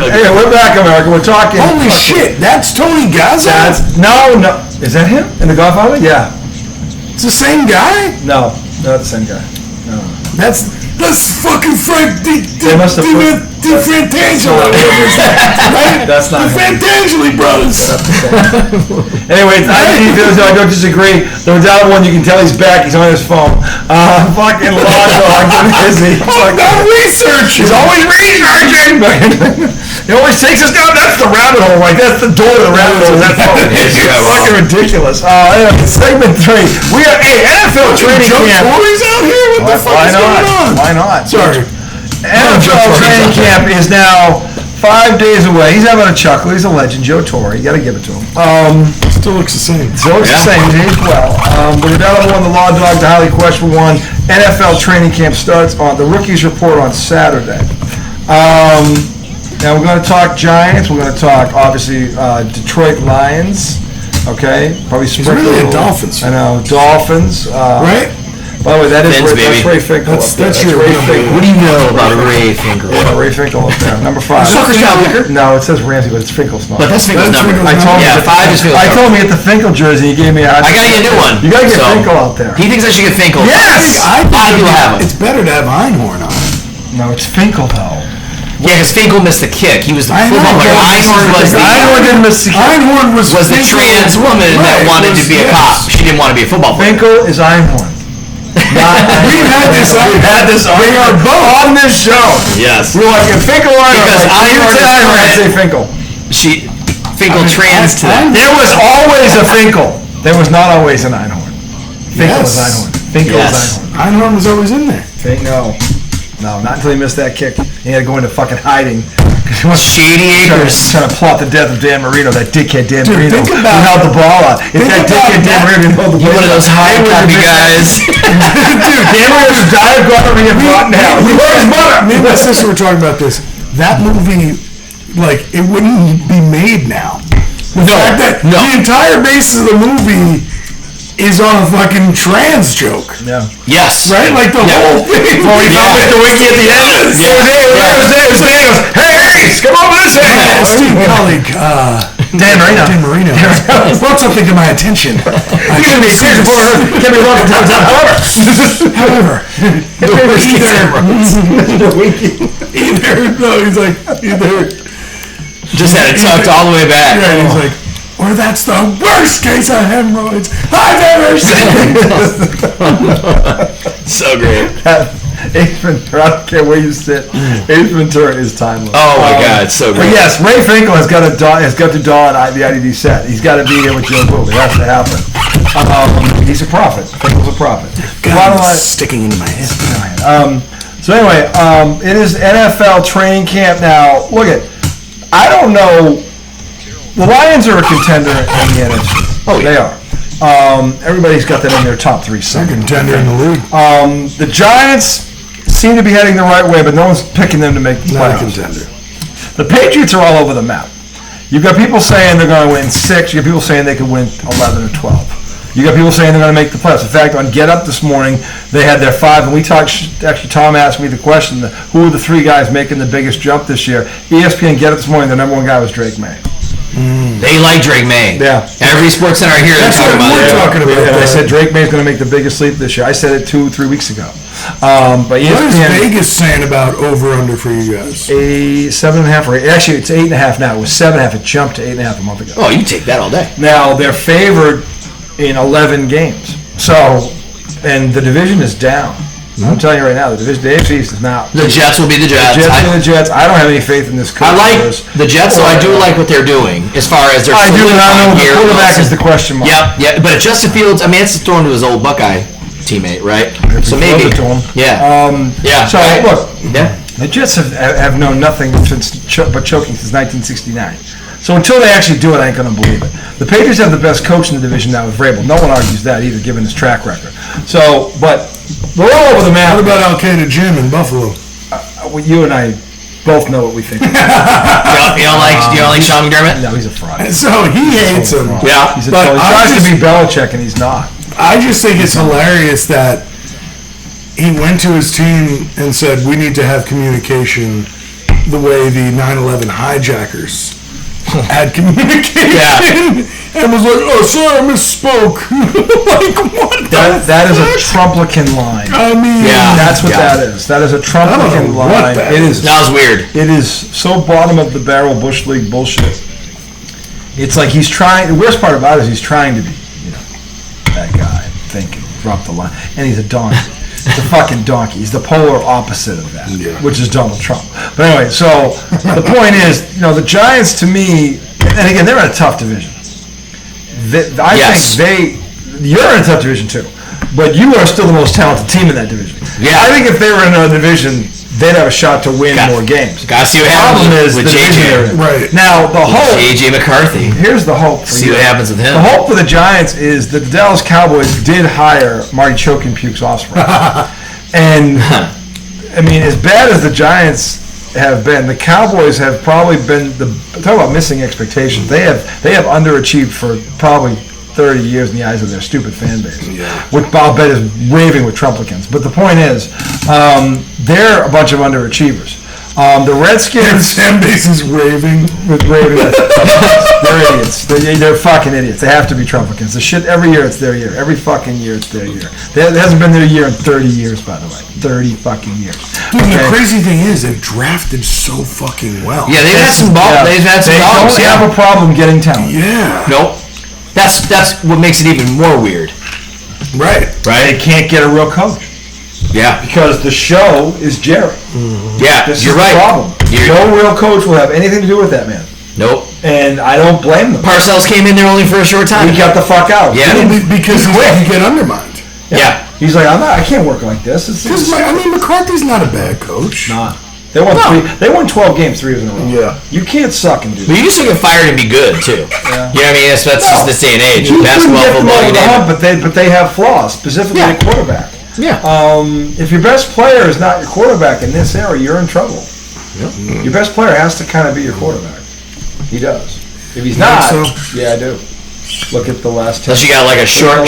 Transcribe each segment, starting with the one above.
Hey, we're back, America. We're talking. Holy shit, that's Tony Gazza? No. Is that him in The Godfather? Yeah. It's the same guy? No, not the same guy. No. That's fucking Frank They must have Frantangelo. Right? That's not the Frantangeli brothers. Anyway, I don't disagree. The Redoubt one, you can tell he's back. He's on his phone. Fucking law dog. Busy. I'm researching. He's always researching. He always takes us down. That's the rabbit hole, right? That's the door to the rabbit hole. That's it's fucking ridiculous. Anyway, segment 3. We are NFL training camp. Tories out here? What the fuck is going on? Why not? Sorry. NFL training camp is now 5 days away. He's having a chuckle. He's a legend, Joe Torre. You got to give it to him. Still looks the same. Still looks the same. He's aged well. But the other one, the Law Dog, the highly questionable one. NFL training camp starts on the Rookies Report on Saturday. Now we're going to talk Giants. We're going to talk, obviously, Detroit Lions. Okay? Probably sprinkle. He's really a Dolphins fan. I know. Dolphins. Right? By the way, that's Ray Finkel. That's your Ray Finkel. What do you know about Ray Finkel? Yeah, Ray Finkel up there. Number 5. Soccer style liquor? No, it says Ramsey, but it's Finkel's not. But that's Finkel's number. I told him. 5 is Finkel's I told him to get the Finkel jersey. He gave me. I gotta get a new one. You gotta get Finkel out there. He thinks I should get Finkel. Yes! I think you'll have him. It's better to have Einhorn on. No, it's Finkel though. Yeah, because Finkel missed the kick. He was the football player. Einhorn didn't miss the kick. Einhorn was the trans woman that wanted to be a cop. She didn't want to be a football player. Finkel is Einhorn. We've had this. They are both on this show. Yes. We're like Finkel or because Einhorn. I'd say Finkel. Finkel trans to that. There was always a Finkel. There was not always an Einhorn. Finkel is Einhorn. Finkel is Einhorn. Einhorn was always in there. No, not until he missed that kick. He had to go into fucking hiding. Shady Acres. Trying to plot the death of Dan Marino, that dickhead Dan Marino. Who held the ball out. If that dickhead Dan Marino held the ball out. One of those high copy guys. Dude, Dan Marino died of gonorrhea and rotten hell. He was his mother. Me and my sister were talking about this. That movie, like, it wouldn't be made now. The fact that the entire basis of the movie is on a fucking trans joke. Yeah. Yes. Right? Like the whole thing. Well, he found Mr. Wiki at the end. It was Dan goes, hey, come over this way. Esteemed colleague, Dan Marino. Brought something to my attention. Give me attention for her. Can't be wrong for However, Mr. Wiki. Either just had it tucked all the way back. Yeah, he's like, or that's the worst case of hemorrhoids I've ever seen. So great. Ace Ventura, I don't care where you sit. Ace Ventura is timeless. Oh my God, so great. But yes, Ray Finkel has got to dawn the IDD set. He's got to be here with Joe Boo. It has to happen. He's a prophet. Finkel's a prophet. God, it's sticking into my head. So anyway, it is NFL training camp now. Look at, I don't know. The Lions are a contender in the NFC. Oh, yeah. They are. Everybody's got them in their top 3. Second contender in the league. The Giants seem to be heading the right way, but no one's picking them to make the playoffs. Not a contender. The Patriots are all over the map. You've got people saying they're going to win 6. You got people saying they could win 11 or 12. You got people saying they're going to make the playoffs. In fact, on Get Up this morning, they had their 5, and we talked. Actually, Tom asked me the question: who are the 3 guys making the biggest jump this year? ESPN Get Up this morning. The number 1 guy was Drake May. They like Drake May. Yeah. Every sports center I hear they're talking about it. Talking about and I said Drake May is going to make the biggest leap this year. I said it 2-3 weeks ago. But ESPN, what is Vegas saying about over/under for you guys? A 7.5 rate. Actually, it's 8.5 now. It was 7.5. It jumped to 8.5 a month ago. Oh, you take that all day. Now they're favored in 11 games. So, and the division is down. I'm telling you right now, the AFC East is now. The Jets will be the Jets. The Jets will be the Jets. I don't have any faith in this coach. I like the Jets, so I do like what they're doing as far as their. I do, and I know the quarterback is the question mark. Yeah, but Justin Fields, I mean, it's throwing to his old Buckeye teammate, right? So maybe. Yeah. So look, the Jets have known nothing but choking since 1969. So until they actually do it, I ain't going to believe it. The Patriots have the best coach in the division now with Vrabel. No one argues that either, given his track record. So, but we're all over the map. What about Al-Qaeda Jim in Buffalo? You and I both know what we think. You don't like Sean McDermott? No, he's a fraud. So he hates him. Yeah. He tries to be Belichick, and he's not. I just think it's hilarious that he went to his team and said, we need to have communication the way the 9/11 hijackers had communication and was like, "Oh, sorry, I misspoke." Like, what? That is a Trumplican line. I mean, that's what that is. That is a Trumplican line. It is. That was weird. It is so bottom of the barrel Bush League bullshit. It's like he's trying. The worst part about it is he's trying to be, that guy thinking, drop the line, and he's a donkey. He's a fucking donkey. He's the polar opposite of that, which is Donald Trump. But anyway, so the point is, the Giants to me, and again, they're in a tough division. You're in a tough division too, but you are still the most talented team in that division. Yeah. I think if they were in another division, they'd have a shot to win more games. Gotta see what happens with JJ. Right. Now, the hope... JJ McCarthy. Here's the hope for See what happens with him. The hope for the Giants is that the Dallas Cowboys did hire Marty Chokin Puke's offspring. And, I mean, as bad as the Giants have been, the Cowboys have probably been... Talk about missing expectations. They have underachieved for probably 30 years in the eyes of their stupid fan base, which I'll bet is raving with Trumplicans. But the point is, they're a bunch of underachievers. The Redskins... Their fan base is raving. They're idiots. They're fucking idiots. They have to be Trumplicans. The shit, every year it's their year. Every fucking year it's their year. It hasn't been their year in 30 years, by the way. 30 fucking years. Dude, the crazy thing is, they've drafted so fucking well. Yeah, they've had some balls. They've had some balls. They don't have a problem getting talent. Yeah. Nope. That's what makes it even more weird. Right. They can't get a real coach. Yeah. Because the show is Jerry. Yeah, You're right. The problem. No real coach will have anything to do with that man. Nope. And I don't blame them. Parcells came in there only for a short time. He got the fuck out. Yeah. Because he get undermined. Yeah. He's like, I can't work like this. McCarthy's not a bad coach. Nah. They won 12 games 3 years in a row. Yeah. You can't suck and do that. But you just get fired and be good too. Yeah. You know what I mean? That's just this day and age. Basketball, get football, you name it. but they have flaws, specifically the quarterback. Yeah. If your best player is not your quarterback in this era, you're in trouble. Yep. Your best player has to kind of be your quarterback. He does. If he's not, yeah, I do. Look at the last 10. Unless you got like a short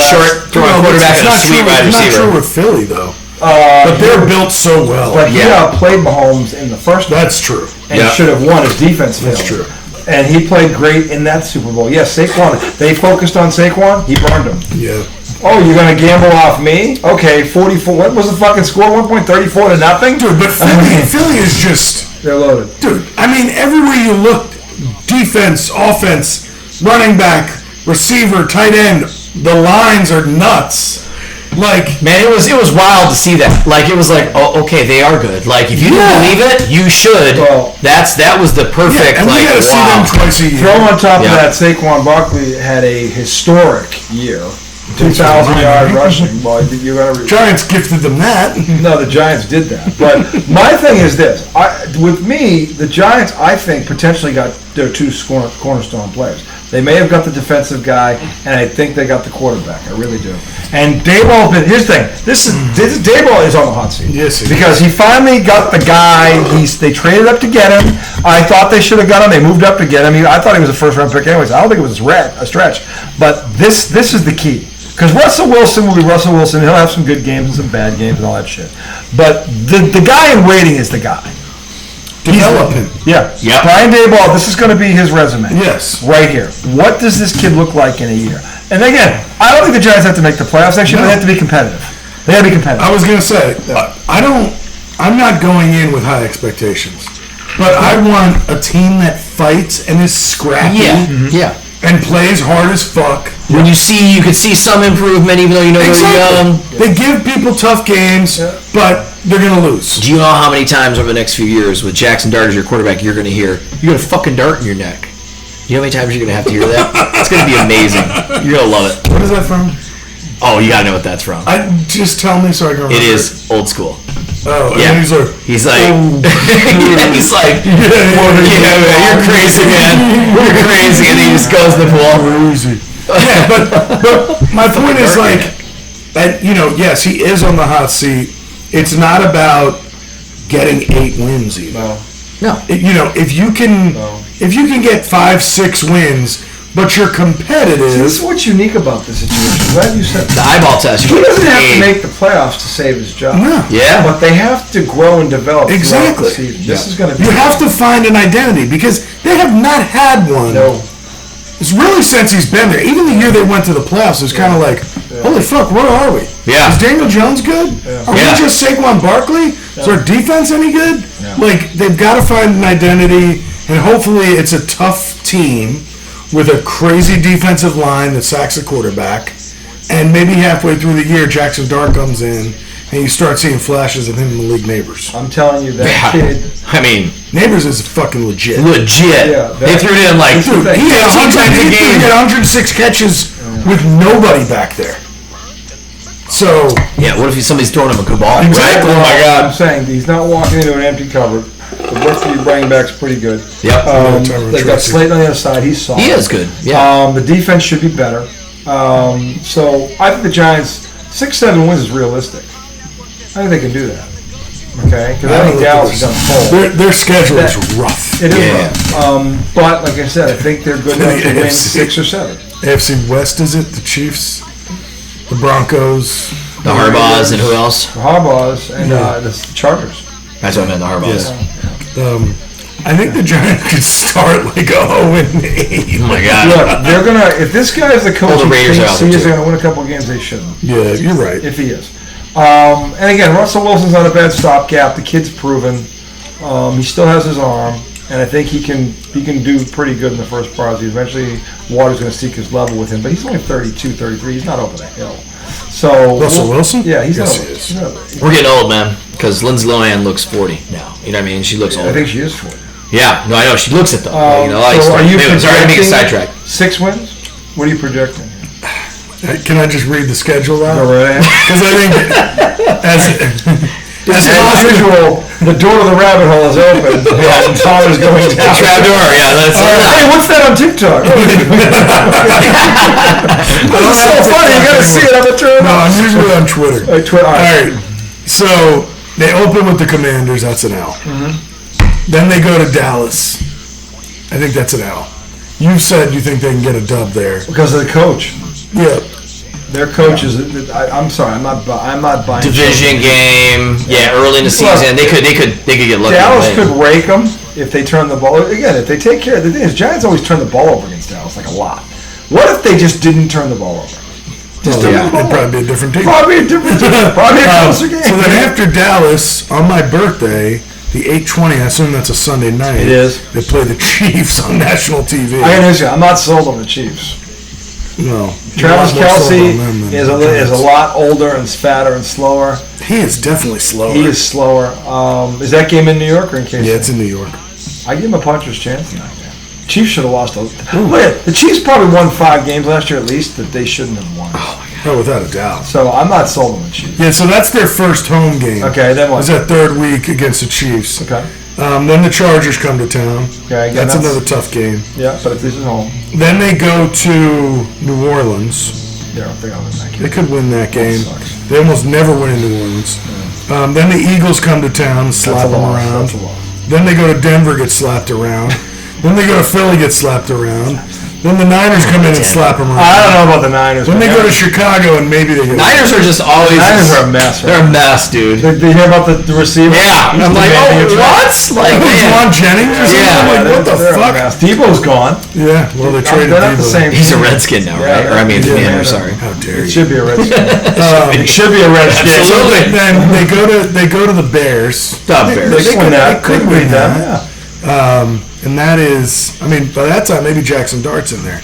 throwing quarterback and a sweet wide receiver. It's not true with Philly though. But they're built so well. But he outplayed Mahomes in the first one. That's true. And should have won. His defense failed. That's true. And he played great in that Super Bowl. Yes, Saquon. They focused on Saquon. He burned him. Yeah. Oh, you're going to gamble off me? Okay, 44. What was the fucking score? 1.34 to nothing? Dude, but Philly is just... They're loaded. Dude, I mean, everywhere you look, defense, offense, running back, receiver, tight end, the lines are nuts. Like, man, it was wild to see that. Like, it was like, oh, okay, they are good. Like, if you don't believe it, you should. Well, that was the perfect. And we gotta see them twice a year. Throw on top of that, Saquon Barkley had a historic year. 2,000 yard rushing. Well, you gotta Giants gifted them that. No, the Giants did that. But my thing is this: with me, the Giants, I think, potentially got their 2 cornerstone players. They may have got the defensive guy, and I think they got the quarterback. I really do. And Daboll, here's the thing: Daboll is on the hot seat. Yes, because he finally got the guy. They traded up to get him. I thought they should have got him. They moved up to get him. I thought he was a first-round pick, anyways. I don't think it was a stretch. But this is the key. Because Russell Wilson will be Russell Wilson. He'll have some good games and some bad games and all that shit. But the guy in waiting is the guy. Development. Yeah. Brian Daboll, this is going to be his resume. Yes. Right here. What does this kid look like in a year? And again, I don't think the Giants have to make the playoffs. Actually, they have to be competitive. They have to be competitive. I was going to say, I'm not going in with high expectations. But I want a team that fights and is scrappy. Yeah. Mm-hmm. Yeah. And plays hard as fuck. When you could see some improvement, even though you know they're young. They give people tough games, but they're gonna lose. Do you know how many times over the next few years, with Jackson Dart as your quarterback, you're gonna hear you got a fucking dart in your neck? You know how many times you're gonna have to hear that? It's gonna be amazing. You're gonna love it. What is that from? Oh, you gotta know what that's from. Just tell me so I can remember. It is old school. Oh, yeah. And he's like, he's like, you're crazy, man. You're crazy, and he just goes in the pool. Crazy. Yeah, but my point is like, yes, he is on the hot seat. It's not about getting 8 wins either. No. If you can get 5-6 wins but you're competitive. This is what's unique about this situation. I'm glad you said The that. eyeball test. He doesn't have to make the playoffs to save his job. No. Yeah. But they have to grow and develop throughout Exactly. the season. This is going to be... You have to find an identity because they have not had one. No. It's really since he's been there. Even the year they went to the playoffs, it was kind of like, holy fuck, where are we? Yeah. Is Daniel Jones good? Are we just Saquon Barkley? Is our defense any good? Like, they've got to find an identity, and hopefully it's a tough team with a crazy defensive line that sacks the quarterback, and maybe halfway through the year, Jackson Dart comes in, and you start seeing flashes of him in the league. Neighbors. I'm telling you, that kid... I mean, Neighbors is fucking legit. Yeah, they threw it in like Dude, he had 106 catches with nobody back there. So Yeah, what if somebody's throwing him a good ball? Exactly. Right? Oh my God. I'm saying he's not walking into an empty cover. The rest of your running back's pretty good. Yep. They got Slade on the other side. He's solid. He is good. Yeah. The defense should be better. So I think the Giants 6-7 wins is realistic. I think they can do that. Okay, because I think Dallas is unfold. their schedule is rough. It is rough. But like I said, I think they're good enough to win 6 or 7. AFC West, is it? The Chiefs, the Broncos, The Harbaughs and who else? The Harbaughs and the Chargers. That's what I meant, the Harbaughs. I think the Giants could start like 0-8. Oh my God. Look, they're gonna. If this guy is the coach, the he Raiders thinks are out there, he is too. going to win a couple of games. They shouldn't. Yeah, you're right. If he is. And again, Russell Wilson's not a bad stopgap. The kid's proven. He still has his arm, and I think he can do pretty good in the first part. Eventually, Water's going to seek his level with him, but he's only 32, 33. He's not over the hill. So Russell Wilson? Yeah, he's Yes, not. he is. He's not We're getting old, man, because Lindsay Lohan looks 40 now. You know what I mean? She looks old. I think she is 40. Yeah, no, I know. She looks it, though. So are you sorry to make a projecting sidetrack. 6 wins? What are you projecting? Can I just read the schedule out? Go right ahead. Because I think as usual, the door to the rabbit hole is open, and Tom is going down. Trapdoor, yeah. That's Hey, what's that on TikTok? It's so funny. You got to see it on the turn. No, I'm usually on Twitter. All All right. So they open with the Commanders. That's an L. Then they go to Dallas. I think that's an L. You said you think they can get a dub there. Because of the coach. Yeah. Their coach is. I'm sorry. I'm not buying. division game. Yeah, early in the season, they could get lucky. Dallas could rake them if they turn the ball. Again, if they take care. The thing is, Giants always turn the ball over against Dallas, like a lot. What if they just didn't turn the ball over? It'd probably be a different team. Probably a different team. Probably a closer game. So then after Dallas, on my birthday, the 8:20, I assume that's a Sunday night. It is. They play the Chiefs on national TV. I gotta say, I'm not sold on the Chiefs. No. Travis You're a lot more sold Kelce on them than is Giants. a lot older and fatter and slower. He is definitely slower. He is slower. Is that game in New York or in KC? Yeah, it's in New York. I give him a puncher's chance in that game. Chiefs should have lost. Look at the Chiefs probably won 5 games last year at least that they shouldn't have won. Oh, without a doubt. So I'm not sold on the Chiefs. Yeah, so that's their first home game. Okay, then what? It's that third week against the Chiefs. Okay. Then the Chargers come to town. Okay, again, that's another tough game. Yeah, but if this is home, Then they go to New Orleans. yeah, I think I'll win that game. They could win that game. sucks. They almost never win in New Orleans. Then the Eagles come to town, slap them around. That's a loss. Then they go to Denver, get slapped around. Then they go to Philly, get slapped around. Then the Niners come in and slap them around. I don't know about the Niners. Then they man. go to Chicago and maybe they get. Niners are just always. Niners are a mess. They're a mess, dude. Did you hear about the receiver? Yeah, He's I'm like, demanding a what? trade. Like, man. Juwan Jennings or something? Yeah. I'm like, what the They're a fuck? mess. Debo's gone. Yeah, well, they traded They're not the Debo. same. He's a Redskin now, right? Or I mean, Yeah, Commander. yeah. Sorry. How dare It you? should be a Redskin. It should be a Redskin. Absolutely. Then they go to the Bears. The Bears. They win that. They could They win beat them. that. Yeah. And that is, I mean, by that time, maybe Jackson Dart's in there.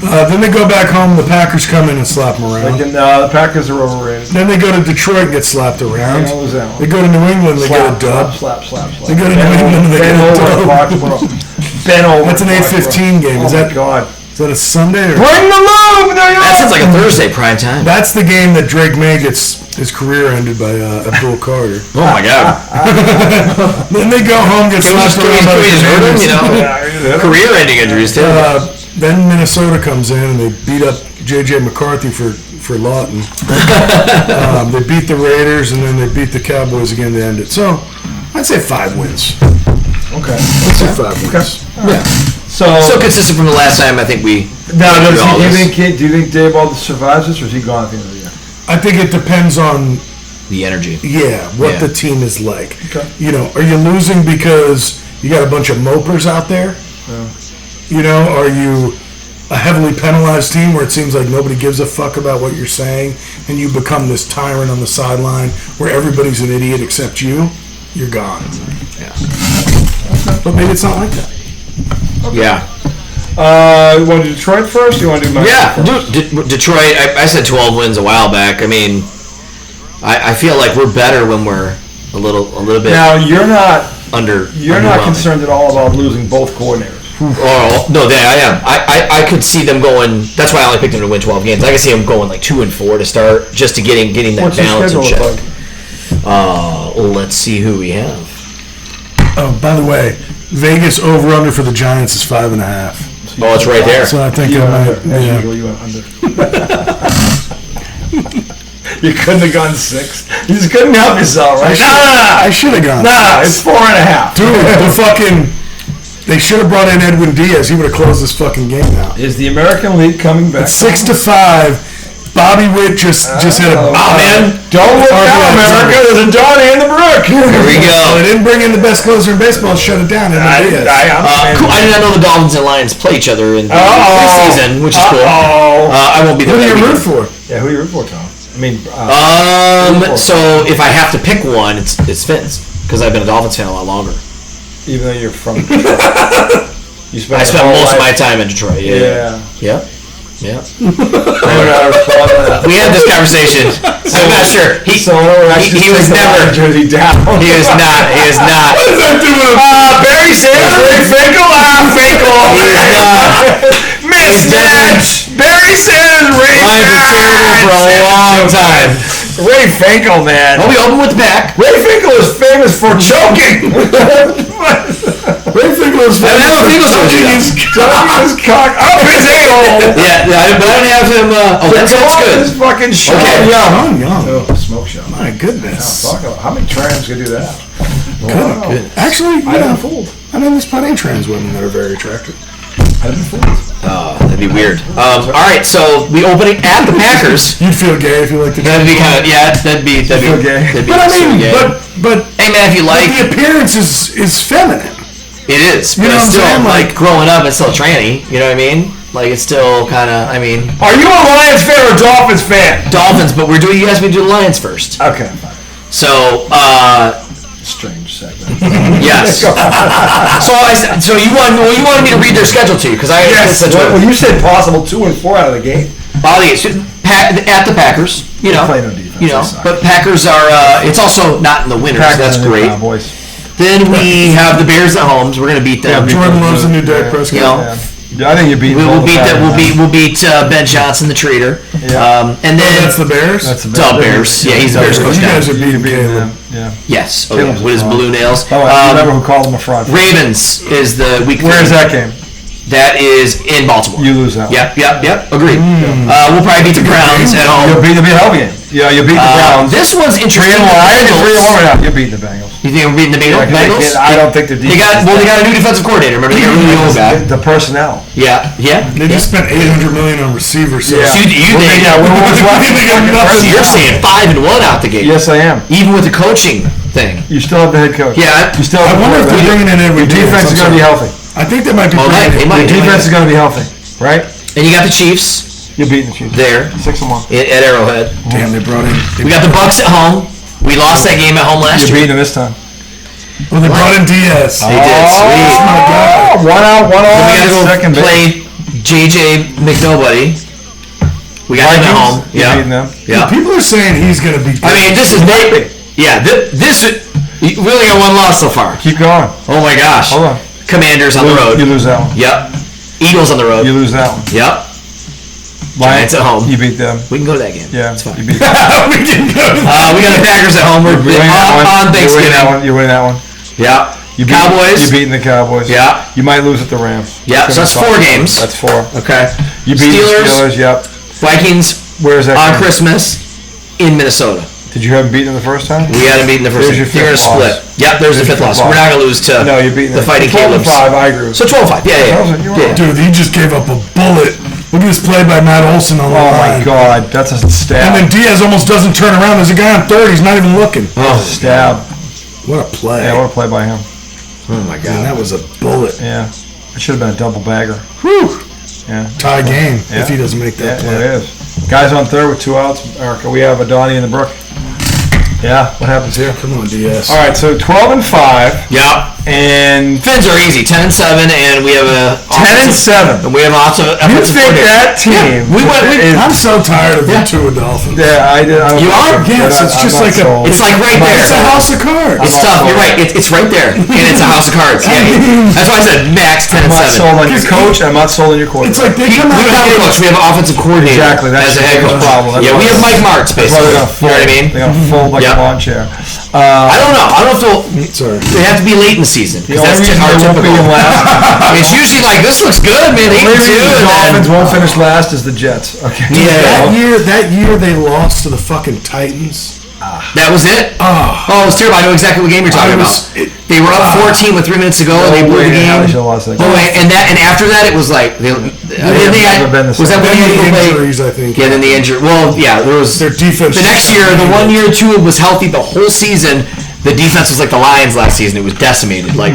Then they go back home. The Packers come in and slap them around. The Packers are overrated. Then they go to Detroit and get slapped around. Yeah, what was that one? They go to New England, they get a dub. Slap. They go to New England and they Ben get a over dub. Foxborough. Ben over. That's an 8:15 game. Oh Is my that God. is that a Sunday? Or? Bring the love, New York. That sounds like a Thursday prime time. That's the game that Drake May gets his career ended by Abdul Carter. Oh my God. Then they go home, get slapped around by the Can we just hurt him? Commanders. You know, career-ending injuries too. Then Minnesota comes in and they beat up J.J. McCarthy for Lawton. They beat the Raiders and then they beat the Cowboys again to end it. So I'd say 5 wins. Okay. I'd say 5 wins. Yeah. So consistent from the last time. I think we. Now, do you think Dayball survives this, or is he gone at the end of the year? I think it depends on the energy. What the team is like. Okay. You know, are you losing because you got a bunch of mopers out there? You know, are you a heavily penalized team where it seems like nobody gives a fuck about what you're saying, and you become this tyrant on the sideline where everybody's an idiot except you? You're gone. Yeah. But maybe it's not like that. Okay. Yeah. You want to do Detroit first? Or you want to do first? Detroit. I said 12 wins a while back. I mean, I feel like we're better when we're a little bit. Now you're not under. You're not concerned at all about losing both coordinators. Oh no, I am. I could see them going. That's why I only picked them to win 12 games. I could see them going like 2-4 to start, just to getting that What's balance your and schedule check. look like? Let's see who we have. Oh, by the way, Vegas over/under for the Giants is 5.5. Oh, it's right there. So I think You I went might. under. As usual, you went under. You couldn't have gone 6. You just couldn't help yourself, right? I should have gone. Nah, it's 4.5. Dude, the fucking. They should have brought in Edwin Diaz. He would have closed this fucking game out. Is the American League coming back? It's 6-5. Bobby Witt just had a. Oh, man. Don't look down, America. There's a Donnie in the brook. Here we go. They didn't bring in the best closer in baseball. Shut it down. I did not know the Dolphins and Lions play each other in the preseason, which is cool. I won't be there. Who do you root for? Yeah, who do you root for, Tom? I mean, so if I have to pick one, it's Fins, because I've been a Dolphins fan a lot longer. Even though you're from Detroit. I spent most of my time in Detroit. Yeah. We had We this conversation. I'm not sure. He was never. Jersey down. He is not. What does that do with Barry Sanders, Ray Finkel, Mismatch. Barry Sanders, Ray Lions were terrible for a long time. Ray Finkel, man. Well, we open with the back. Ray Finkel is famous for choking. Ray Finkel is I don't think it was Choking his cock up his a-hole. Yeah, but I didn't have him. That's good. His fucking shot. Okay. young. Oh, smoke shot. My goodness. Talk about how many trans could do that? Good. Actually, I've been fooled. I know there's plenty of trans women that are very attractive. I've been fooled. That'd be weird. All right, so we open it at the Packers. You'd feel gay if you liked the That'd be kind of that'd be feel gay. That'd be But I mean, gay. but Hey man, if you like, the appearance is feminine. it is. You But know it's what I'm still saying? like growing up, it's still tranny. You know what I mean? Like it's still kind of. I mean, Are you a Lions fan or a Dolphins fan? Dolphins, but we're doing. You guys, we do the Lions first. Okay. So Strange segment. yes. So you wanted me to read their schedule to you because I Yes. Well, you said possible 2 and 4 out of the game. At the Packers, you know, They play no defense, you know, they suck. but Packers are. It's also not in the winners. So that's great. Cowboys. Then we have the Bears at home. So we're gonna beat them. Jordan loves the new Dak Prescott. You know, Yeah, I think you beat. we'll beat that. We'll beat Ben Johnson, the traitor. Yeah. And then That's the Bears. That's the Bears. Yeah, he's the Bears coach You now. guys are beating beating Caleb. them. Yeah. Yes. Caleb's With his a fraud. blue nails. Oh, I remember who called him a fraud. Ravens is the week. Where is 3. that game? That is in Baltimore. You lose that one. Yep. Agreed. We'll probably beat the Browns at home. You'll beat the hell game. Yeah, you beat the Browns. This one's 3 interesting. and 1. I think 3 and 1 right now. You're beating the Bengals. You think we're beating the Bengals? I don't think they're They got a new defensive coordinator. Remember, they got a really old guy. The personnel. Yeah. They just spent $800 million on receivers. So Yeah. So you think? Yeah, what was left? So you're saying 5-1 out the gate? Yes, I am. Even with the coaching thing. You still have the head coach. Yeah. You still. I Have wonder if they're bringing in Edwin Your defense is going to be healthy. I think that might be. Oh, they might. Your defense is going to be healthy, right? And you got the Chiefs You're beating the Chiefs. there 6 and 1. at Arrowhead. Damn, they brought in. We got the Bucks at home. We lost that game at home last You're year. beating them this time. Well, they brought in Diaz. They did. Sweet. Oh my God. One out, one Then we on. got to go Second base. play JJ McNobody. We got him at home. You're beating them. Yeah. People are saying he's going to be. I mean, this is Nate. Yeah. This we only got one loss so far. Keep going. Oh my gosh. Hold on. Commanders on the road. You lose that one. Yep. Eagles on the road. You lose that one. Yep. Giants at home. You beat them. We can go to that game. Yeah. It's fine. You beat them. We can go. We got the Packers at home. We're on Thanksgiving. You're winning that one. Yeah. You Cowboys. You're beating the Cowboys. Yeah. You might lose at the Rams. Yeah. So that's 4 games. That's 4. Okay. You beat the Steelers. Yep. Vikings Where's that on game? Christmas in Minnesota. Did you have them beaten the first time? We had them beaten the first time. You're going to split. Yep, there's the fifth loss. We're not going to lose to the Fighting Caleb's. 12-5, I agree. So 12-5, yeah. Dude, he just gave up a bullet. Look at this play by Matt Olson on the line. Oh my God, that's a stab. And then Diaz almost doesn't turn around. There's a guy on third. He's not even looking. Oh, stab. What a play. Yeah, what a play by him. Oh my God. Man, that was a bullet. Yeah. It should have been a double bagger. Whew. Yeah. Tie game if he doesn't make that play. Yeah, it is. Guys on third with 2 outs. Erica, we have a Donnie in the brook. Yeah, what happens here? Come on, Diaz. All right, so 12-5. Yeah. And Fins are easy, 10-7, and we have a 10-7. And we have lots of. You think that team? Yeah, I'm so tired of the two Dolphins. Yeah, I did. You are? Yes, it's just like it's like right there. It's a house of cards. It's tough. You're right. It's right there, and it's a house of cards. Yeah, that's why I said max 10-7. I'm not sold on your coach. I'm not sold on your quarterback. It's like they We come don't have a out. coach. We have an offensive coordinator. Exactly. That's as a the head biggest coach. problem. Yeah, we have Mike Martz, That's why basically. they're gonna fold. You know what I mean? They're gonna fold like a lawn chair. I don't know. I don't know if Sorry. they have to be late in the season. The Because only that's reason our they won't be typical. in last. It's usually like, this looks good, man. The 8-2. only reason the and Dolphins then- won't finish last is the Jets. Okay. Yeah. That year they lost to the fucking Titans. That was it? Oh, it was terrible. I know exactly what game you're talking about. They were up 14 with 3 minutes to go, and they blew the game. Oh, and after that, it was like was that when Then they the played? injuries, I think. Yeah, then the injury. Well, yeah, there was Their defense. the next year. The 1 year, Tua was healthy the whole season. The defense was like the Lions last season. It was decimated. Like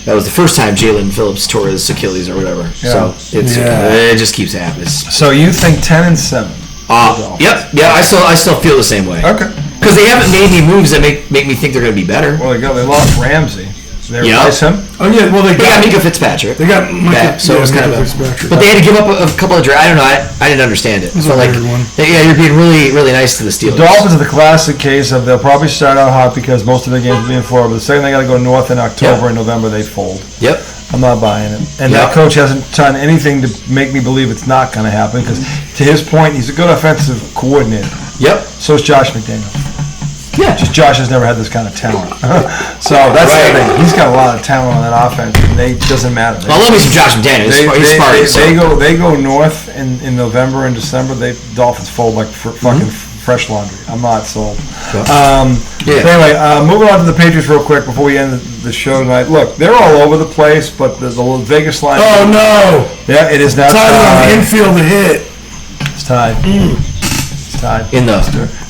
that was the first time Jalen Phillips tore his Achilles or whatever. So it just keeps happening. So you think 10-7? Yep. Yeah, I still feel the same way. Okay. Because they haven't made any moves that make me think they're going to be better. Well, they lost Ramsey. They replaced him. Oh yeah, well they got Minka Fitzpatrick. They got back, so it was kind of but they had to give up a couple of I don't know. I didn't understand it. It's So a like, weird one. yeah, you're being really, really nice to the Steelers. The Dolphins are the classic case of they'll probably start out hot because most of their games will be in Florida. But the second they got to go north in October and November, they fold. Yep. I'm not buying it. And that coach hasn't done anything to make me believe it's not going to happen because, to his point, he's a good offensive coordinator. Yep. So is Josh McDaniels. Yeah. Just Josh has never had this kind of talent. So that's the thing. He's got a lot of talent on that offense, and it doesn't matter. I love me some Josh McDaniels. They go north in November and December. Dolphins fold like fucking fresh laundry. I'm not sold. Anyway, moving on to the Patriots real quick before we end the show tonight. Look, they're all over the place, but the Vegas line. Oh no! Yeah, it is now Tied on tied. infield to hit. It's tied. It's tied. In the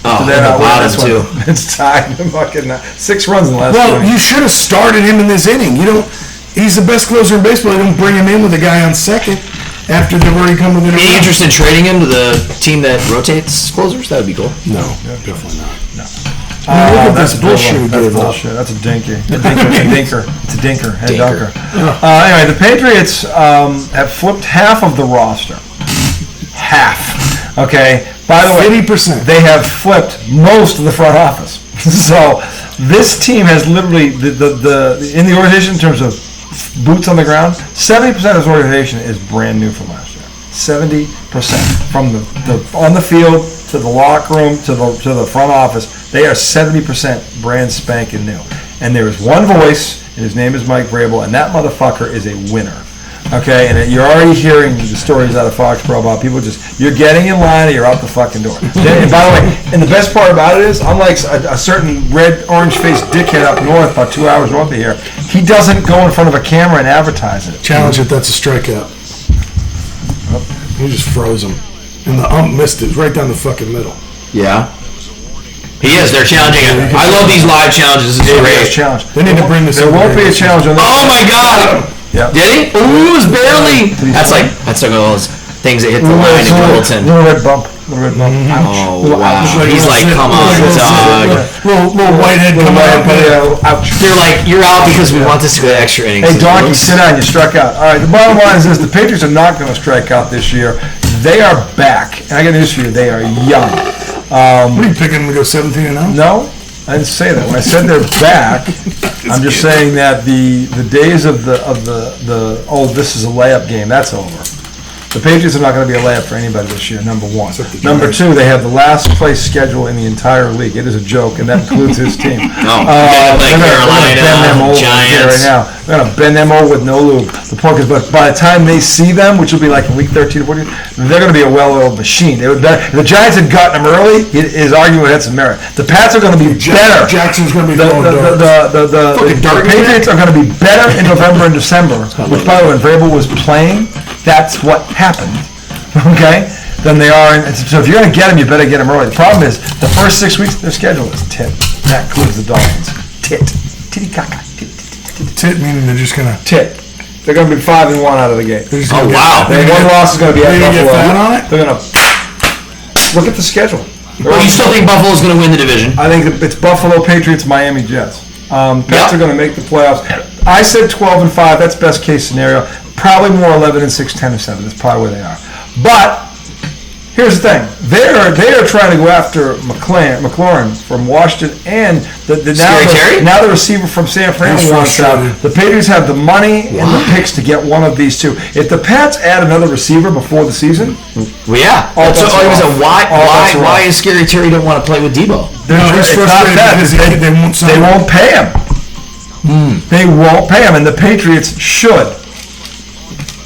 bottom too. It's tied. Fucking 6 runs in the last. Well, inning. you should have started him in this inning. You don't. He's the best closer in baseball. You don't bring him in with a guy on second after they've already come within. Any interest in trading him to the team that rotates closers? That would be cool. No, definitely not. No. Look at That's this bullshit. That's bullshit. That's a dinker. It's a dinker. Head dunker. Anyway, the Patriots have flipped half of the roster. Half. Okay. By the way, 80%. They have flipped most of the front office. So this team has literally the in the organization in terms of boots on the ground. 70% of this organization is brand new from last year. 70% from the on the field to the locker room to the front office. They are 70% brand spanking new. And there is one voice, and his name is Mike Vrabel, and that motherfucker is a winner. Okay, and you're already hearing the stories out of Foxborough about people you're getting in line or you're out the fucking door. And by the way, and the best part about it is, unlike a certain red, orange-faced dickhead up north, about 2 hours north of here, he doesn't go in front of a camera and advertise it. Challenge it. That's a strikeout. He just froze him, and the ump missed it right down the fucking middle. Yeah. He is. They're challenging him. I love these live challenges. This is great. Challenge. They need to bring this. There won't be a challenge on this. Oh my God! Yeah. Did he? Ooh, it was barely. That's like one of those things that hit the line in Littleton. Little red bump. Ouch. Oh wow! He's like, come on, dog. Little whitehead come out. Ouch. They're like, you're out because we want this to go to extra innings. Hey, donkey, sit down. You struck out. All right. The bottom line is this: the Patriots are not going to strike out this year. They are back, and I got news for you. They are young. What are you picking them to go 17-0? No, I didn't say that. When I said they're back, I'm just saying that the days of the this is a layup game, that's over. The Patriots are not going to be a layup for anybody this year, number one. Number two, they have the last place schedule in the entire league. It is a joke, and that includes his team. Like Carolina, Giants. Right now. They're going to bend them over with no lube. The point is, but by the time they see them, which will be like in week 13 or 14, they're going to be a well-oiled machine. If the Giants had gotten them early, his argument had some merit. The Pats are going to be better. Jackson's going to be The Patriots are going to be better in November and December, which, by the way, when Vrabel was playing, that's what happened, okay? Than they are. So if you're going to get them, you better get them early. The problem is, the first 6 weeks, their schedule is tit. That includes the Dolphins. Tit. Titty-caca. Tit meaning they're just going to... Tit. They're going to be 5-1 out of the gate. Oh, wow. Their one loss is going to be at Buffalo. Get fat on it? They're going to... Look at the schedule. Well, you still think Buffalo's going to win the division? I think it's Buffalo, Patriots, Miami, Jets. Pats are going to make the playoffs. I said 12-5. That's best case scenario. Probably more 11-6, 10-7. That's probably where they are. But here's the thing: they are trying to go after McLaurin from Washington, and now the receiver from San Fran wants out. The Patriots have the money and the picks to get one of these two. If the Pats add another receiver before the season, well, yeah. Why is Scary Terry don't want to play with Debo? It's not that they won't pay him. They won't pay him, and the Patriots should.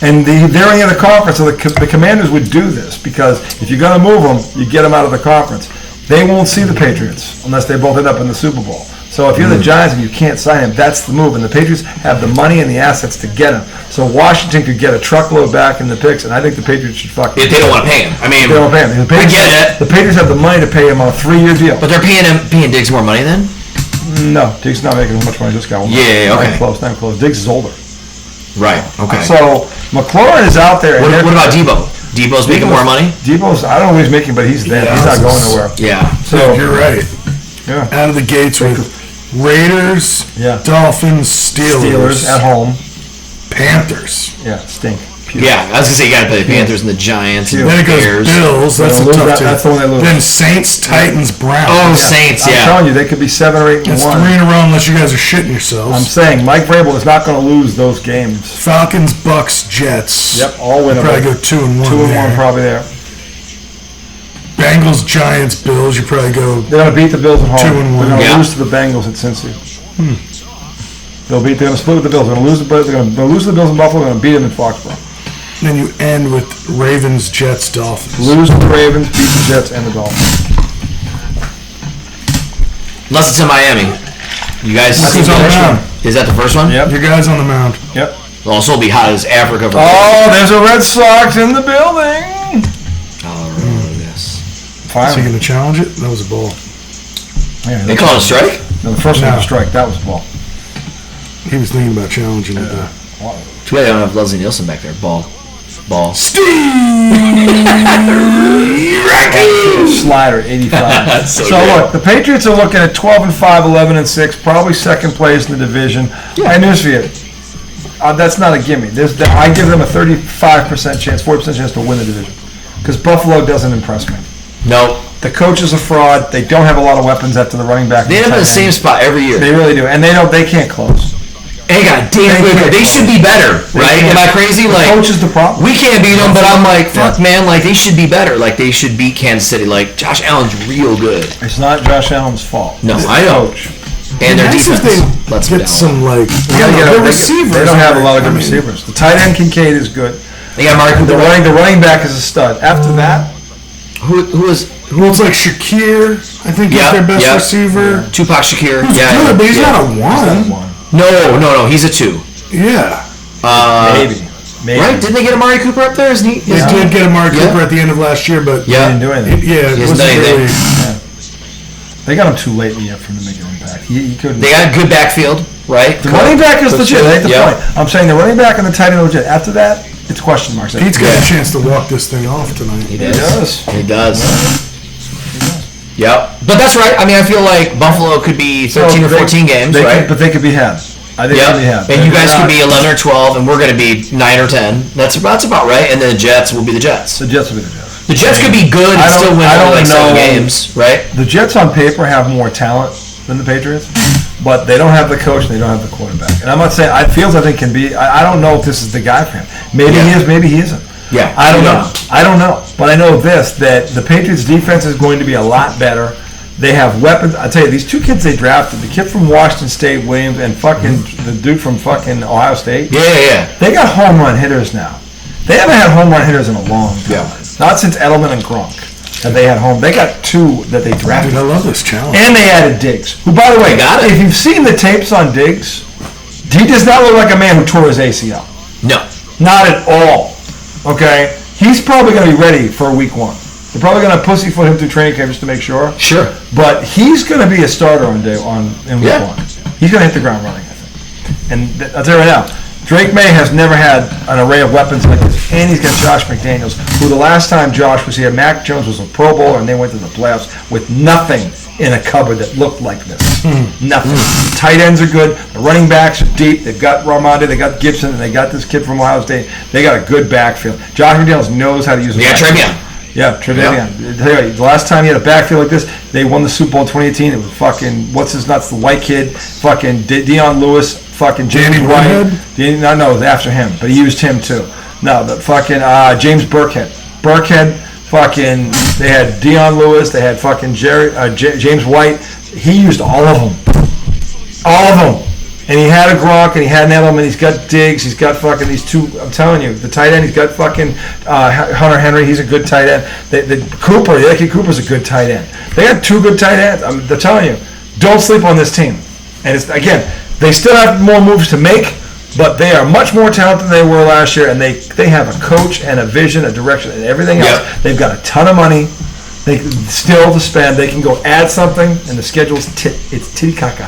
And they're in the conference, so the Commanders would do this, because if you're going to move them, you get them out of the conference. They won't see the Patriots unless they both end up in the Super Bowl. So if you're the Giants and you can't sign him, that's the move. And the Patriots have the money and the assets to get him. So Washington could get a truckload back in the picks, and I think the Patriots should if they don't want to pay him. I mean, they don't pay him. I get it. The Patriots have the money to pay him on a 3-year deal. But they're paying Diggs more money then? No, Diggs is not making as much money as this guy. Yeah, okay. Not close. Diggs is older. Right, okay. So McLaurin is out there. What about Debo? Debo's making more money? I don't know what he's making, but he's there. He's not going nowhere. Yeah. So you're right. Yeah. Out of the gates with Raiders, Dolphins, Steelers at home, Panthers. Yeah, stink. Yeah, I was gonna say you gotta play the Panthers and the Giants and then the it goes Bears. Bills. That's a tough team. That's the one they lose. Then Saints, Titans, Browns. Oh, Saints. Yeah. I'm telling you, they could be 7 or 8 and 1. That's 3 in a row unless you guys are shitting yourselves. I'm saying Mike Vrabel is not going to lose those games. Falcons, Bucks, Jets. Yep, all winnable. Probably go 2-1. 2-1 probably there. Bengals, Giants, Bills. You probably go. They're going to beat the Bills at home. 2-1. They're going to lose to the Bengals at Cincy. They're going to split with the Bills. They're going to lose to the Bills in Buffalo. They're going to beat them in Foxborough. Then you end with Ravens, Jets, Dolphins. Lose to the Ravens, beat the Jets, and the Dolphins. Unless it's in Miami. You guys see on the mound. Is that the first one? Yep. Your guys on the mound. Yep. It'll also be hot as Africa. There's a Red Sox in the building. Yes. Is he going to challenge it? That was a ball. Yeah, they call it a strike? No, the first one was a strike. That was a ball. He was thinking about challenging it. Too bad I don't have Leslie Nielsen back there. Ball. Steve Slider, 85. so look, the Patriots are looking at 12-5, 11-6, probably second place in the division. Yeah. And news for you, that's not a gimme. I give them a 35% chance, 40% chance to win the division, because Buffalo doesn't impress me. No. The coach is a fraud. They don't have a lot of weapons after the running back. They end up in the same spot every year. They really do, and they can't close. Hey, God damn it. They should be better, right? Am I crazy? The coach is the problem. We can't beat them, but I'm like, fuck, man. Like, they should be better. Like, they should beat Kansas City. Like, Josh Allen's real good. It's not Josh Allen's fault. No, I know. Coach. And their defense. Let's get some, receivers. They don't have a lot of good receivers. The tight end, Kincaid, is good. They got Mark the running back is a stud. After that, who looks like Shakir, I think is their best receiver. Tupac Shakir. Who's good, but he's not a 1. No, he's a 2. Yeah. Maybe. Right? Didn't they get Amari Cooper up there? They did get Amari Cooper at the end of last year, but he didn't do anything. It wasn't really. They got him too late in the year for him to make an impact. He couldn't. They got a good backfield, right? The running back is legit. That's the point. I'm saying the running back and the tight end are legit. After that, it's question marks. Pete's got a chance to walk this thing off tonight. He does. Yep. But that's right. I mean, I feel like Buffalo could be 13 or 14 games, right? But they could be had. I think they could be had. And you guys could be 11 or 12, and we're going to be 9 or 10. That's about right. And then the Jets will be the Jets. The Jets will be the Jets. The Jets could be good and still win like 7 games, right? The Jets on paper have more talent than the Patriots, but they don't have the coach and they don't have the quarterback. And I'm not saying Fields I think can be. I don't know if this is the guy for him. Maybe he is. Maybe he isn't. Yeah. I don't know. I don't know. But I know this, that the Patriots defense is going to be a lot better. They have weapons. I tell you, these two kids they drafted, the kid from Washington State, Williams, and fucking the dude from fucking Ohio State. Yeah. They got home run hitters now. They haven't had home run hitters in a long time. Yeah. Not since Edelman and Gronk have they had home. They got two that they drafted. Dude, I love this challenge. And they added Diggs, who, by the way, if you've seen the tapes on Diggs, he does not look like a man who tore his ACL. No. Not at all. Okay? He's probably going to be ready for week 1. They're probably going to pussyfoot him through training camp just to make sure. Sure. But he's going to be a starter in week 1. He's going to hit the ground running, I think. And I'll tell you right now, Drake May has never had an array of weapons like this. And he's got Josh McDaniels, who the last time Josh was here, Mac Jones was a Pro Bowler, and they went to the playoffs with nothing in a cupboard that looked like this. Nothing. Tight ends are good. The running backs are deep. They've got Ramondi, they got Gibson, and they got this kid from Ohio State. They got a good backfield. Josh McDaniels knows how to use a backfield. Yeah, Trevian. The last time he had a backfield like this, they won the Super Bowl in 2018. It was fucking, what's his nuts, the white kid, fucking Deion Lewis, fucking James White. No, it was after him, but he used him too. No, the fucking James Burkhead. Fucking, they had Deion Lewis, they had fucking James White. He used all of them. All of them. And he had a Gronk, and he had an Edelman, he's got Diggs, he's got fucking these two, I'm telling you, the tight end, he's got fucking Hunter Henry, he's a good tight end. The kid Cooper's a good tight end. They got two good tight ends. They're telling you, don't sleep on this team. And it's, again, they still have more moves to make, but they are much more talented than they were last year, and they have a coach and a vision, a direction, and everything else. They've got a ton of money. They still to spend. They can go add something, and the schedule's it's titty caca.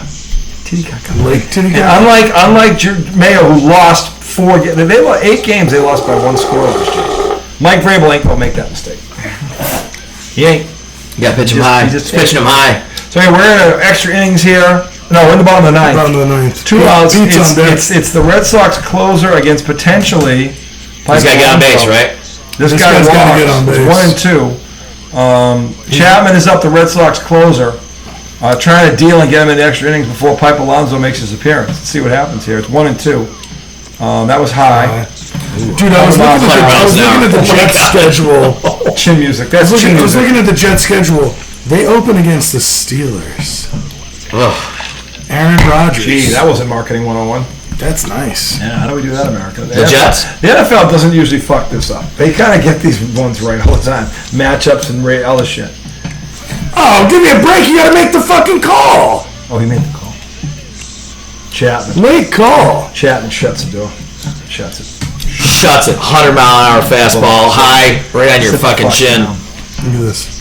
Unlike Mayo, who lost 4 games, they lost 8 games. They lost by 1 score last year. Mike Vrabel ain't gonna make that mistake. He ain't. You got to pitch him high. Just pitching him high. So we're in extra innings here. No, we're in the bottom of the 9th. Bottom of the 9th. 2 outs. It's the Red Sox closer against potentially. He's got to get on base, right? This guy's got to get on base. 1 and 2. Chapman is up the Red Sox closer. Trying to deal and get him in the extra innings before Pipe Alonso makes his appearance. Let's see what happens here. It's 1 and 2. That was high. Dude, I was looking at the Jets schedule. Chin music. I was looking at the Jets schedule. They open against the Steelers. Ugh. Aaron Rodgers. Gee, that wasn't marketing 101. That's nice. Yeah, how do we do that, America? The Jets? The NFL doesn't usually fuck this up. They kind of get these ones right all the time. Matchups and other shit. Oh, give me a break. You got to make the fucking call. Oh, he made the call. Chapman. Late call. Chapman shuts the door. Shuts it. 100-mile-an-hour fastball, high, right on your fucking chin. Look at this.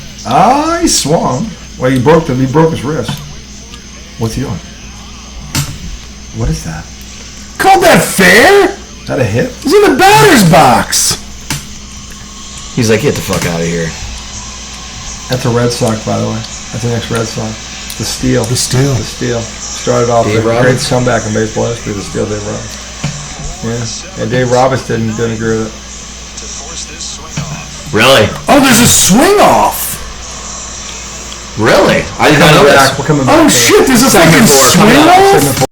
He swung. Well, he broke his wrist. What's he doing? What is that? Called that fair? Is that a hit? He's in the batter's box. He's like, get the fuck out of here. That's a Red Sox, by the way. That's the next Red Sox. The steal. The steal. The steal. Started off Dave with a great Roberts. comeback in baseball history. The steal, Dave Roberts. Yeah. And Dave Roberts didn't agree with it. Really? Oh, there's a swing off. Really? I did not know that. We're coming back. Oh shit, there's a Second fucking four coming swing up. off? Segment 4.